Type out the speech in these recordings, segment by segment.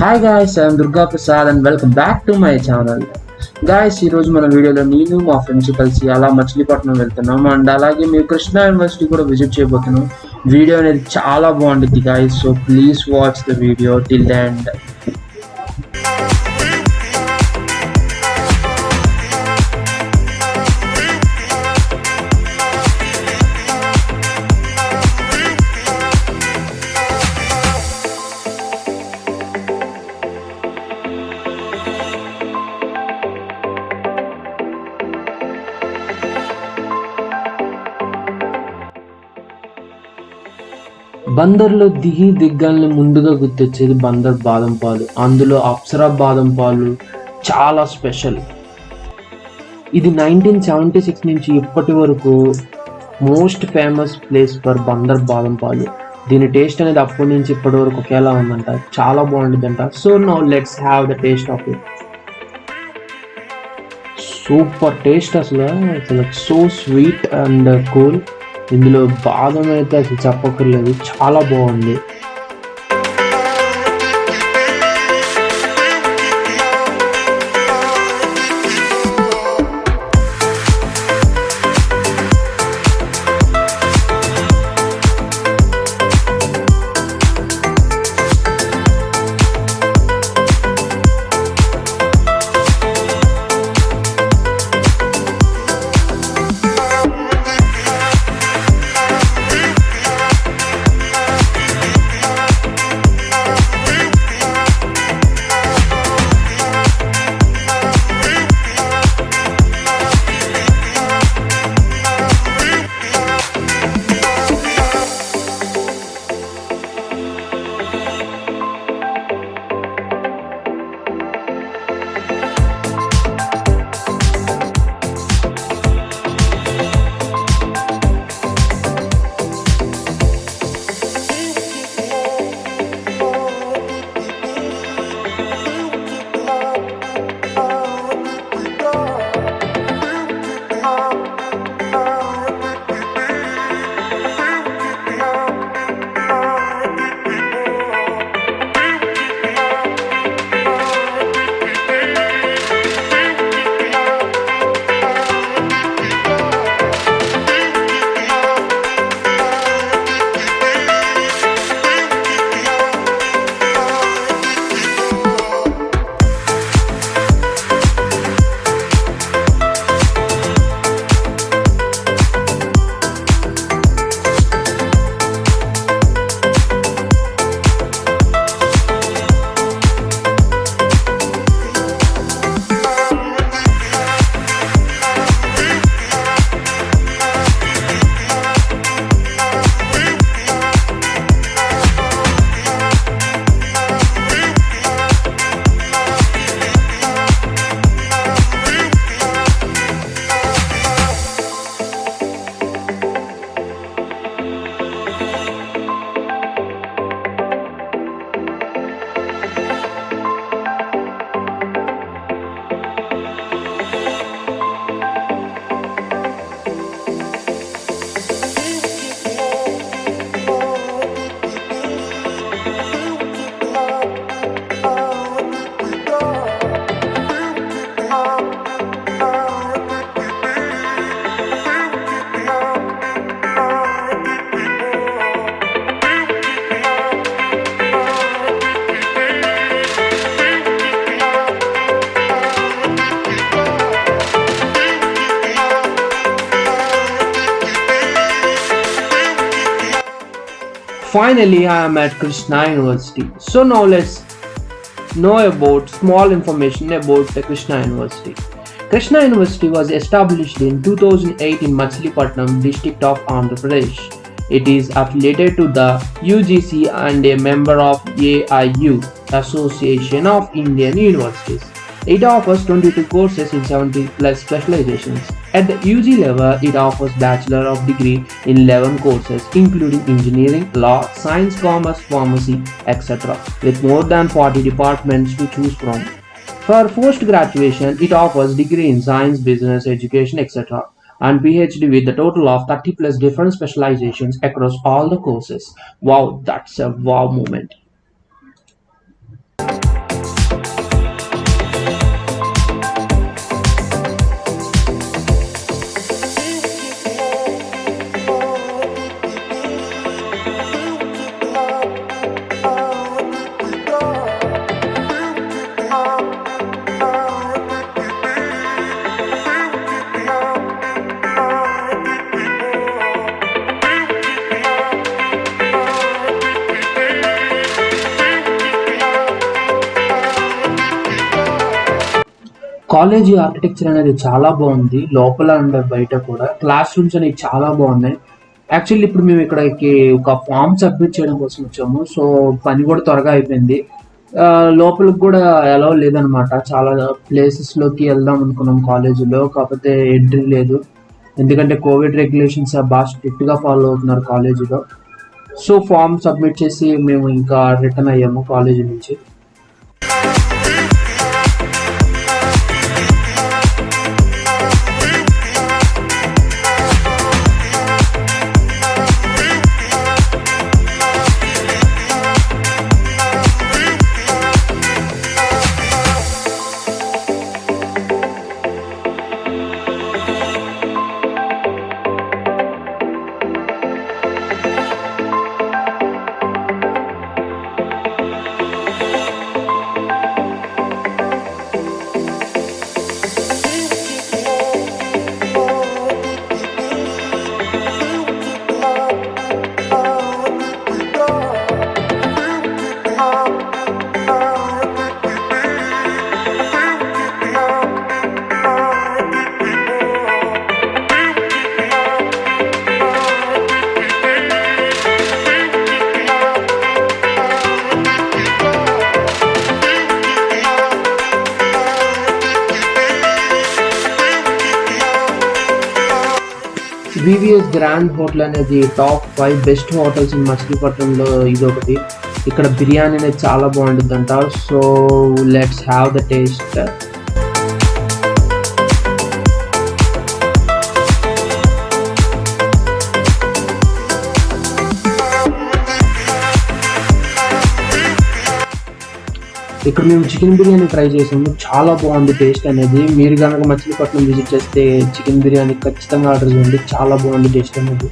Hi guys, I am Durga Prasad and welcome back to my channel. Guys, ఈ రోజు మన వీడియోలో నేను మా ఫ్రెండ్స్ కలిసి అలా మచిలీపట్నం వెళ్తున్నాం అండ్ అలాగే మీరు కృష్ణా యూనివర్సిటీ కూడా విజిట్ చేయబోతున్నాం. వీడియో అనేది చాలా బాగుంటుంది guys, so please watch the video till the end. బందర్లో దిగ్గాలని ముందుగా గుర్తొచ్చేది బందర్ బాదం పాలు. అందులో అప్సరా బాదం పాలు చాలా స్పెషల్. ఇది 1976 నుంచి ఇప్పటి వరకు most famous place for Bandar బాదం పాలు. దీని టేస్ట్ అనేది అప్పటి నుంచి ఇప్పటి వరకు ఒకేలా ఉందంట, చాలా బాగుంటుందంట. So now let's have the taste of it. Super taste, అసలు సో స్వీట్ అండ్ కూల్. ఇందులో బాదం అయితే అసలు చెప్పక్కర్లేదు, చాలా బాగుంది. Finally, I am at Krishna University. So now let's know about small information about the Krishna University. Krishna University was established in 2008 in Machilipatnam district of Andhra Pradesh. It is affiliated to the UGC and a member of AIU, Association of Indian Universities. It offers 22 courses in 70 plus specializations. At the UG level, it offers Bachelor of Degree in 11 courses including engineering, law, science, commerce, pharmacy, etc. with more than 40 departments to choose from. For post-graduation, it offers degree in science, business, education, etc. and PhD with a total of 30 plus different specializations across all the courses. Wow, that's a wow moment. College architecture అనేది చాలా బాగుంది, లోపల and బయట కూడా. Class rooms అనేవి చాలా బాగున్నాయి. Actually ఇప్పుడు మేము ఇక్కడికి ఒక ఫామ్ సబ్మిట్ చేయడం కోసం వచ్చాము. సో పని కూడా త్వరగా అయిపోయింది. లోపలికి కూడా అలౌ లేదనమాట. చాలా ప్లేసెస్లోకి వెళ్దాం అనుకున్నాం కాలేజీలో, కాకపోతే ఎంట్రీ లేదు. ఎందుకంటే కోవిడ్ రెగ్యులేషన్స్ బాగా స్ట్రిక్ట్గా ఫాలో అవుతున్నారు కాలేజీలో. సో ఫామ్ సబ్మిట్ చేసి మేము ఇంకా రిటర్న్ అయ్యాము కాలేజీ నుంచి. వివిఎస్ గ్రాండ్ హోటల్ అనేది టాప్ 5 బెస్ట్ హోటల్స్ ఇన్ మచిలీపట్నంలో ఇది ఒకటి. ఇక్కడ బిర్యానీ అనేది చాలా బాగుంటుంది అంట. So let's have the taste. ఇక్కడ మేము చికెన్ బిర్యానీ ట్రై చేసాము, చాలా బాగుంది టేస్ట్ అనేది. మీరు కనుక మచిలీపట్నం విజిట్ చేస్తే చికెన్ బిర్యానీ ఖచ్చితంగా ఆర్డర్ చేయండి, చాలా బాగుంది టేస్ట్ అనేది.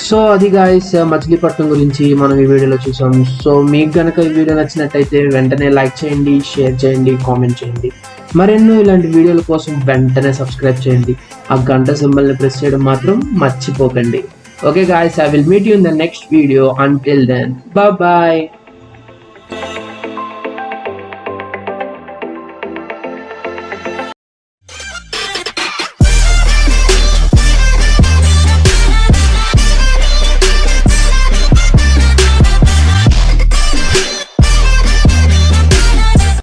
సో అది గాయస్, మచిలీపట్నం గురించి మనం ఈ వీడియోలో చూసాం. సో మీకు కనుక ఈ వీడియో నచ్చినట్టయితే వెంటనే లైక్ చేయండి, షేర్ చేయండి, కామెంట్ చేయండి. మరెన్నో ఇలాంటి వీడియోల కోసం వెంటనే సబ్స్క్రైబ్ చేయండి. ఆ గంట సింబల్ని ప్రెస్ చేయడం మాత్రం మర్చిపోకండి. Okay guys, I will meet you in the next video. Until then, bye bye.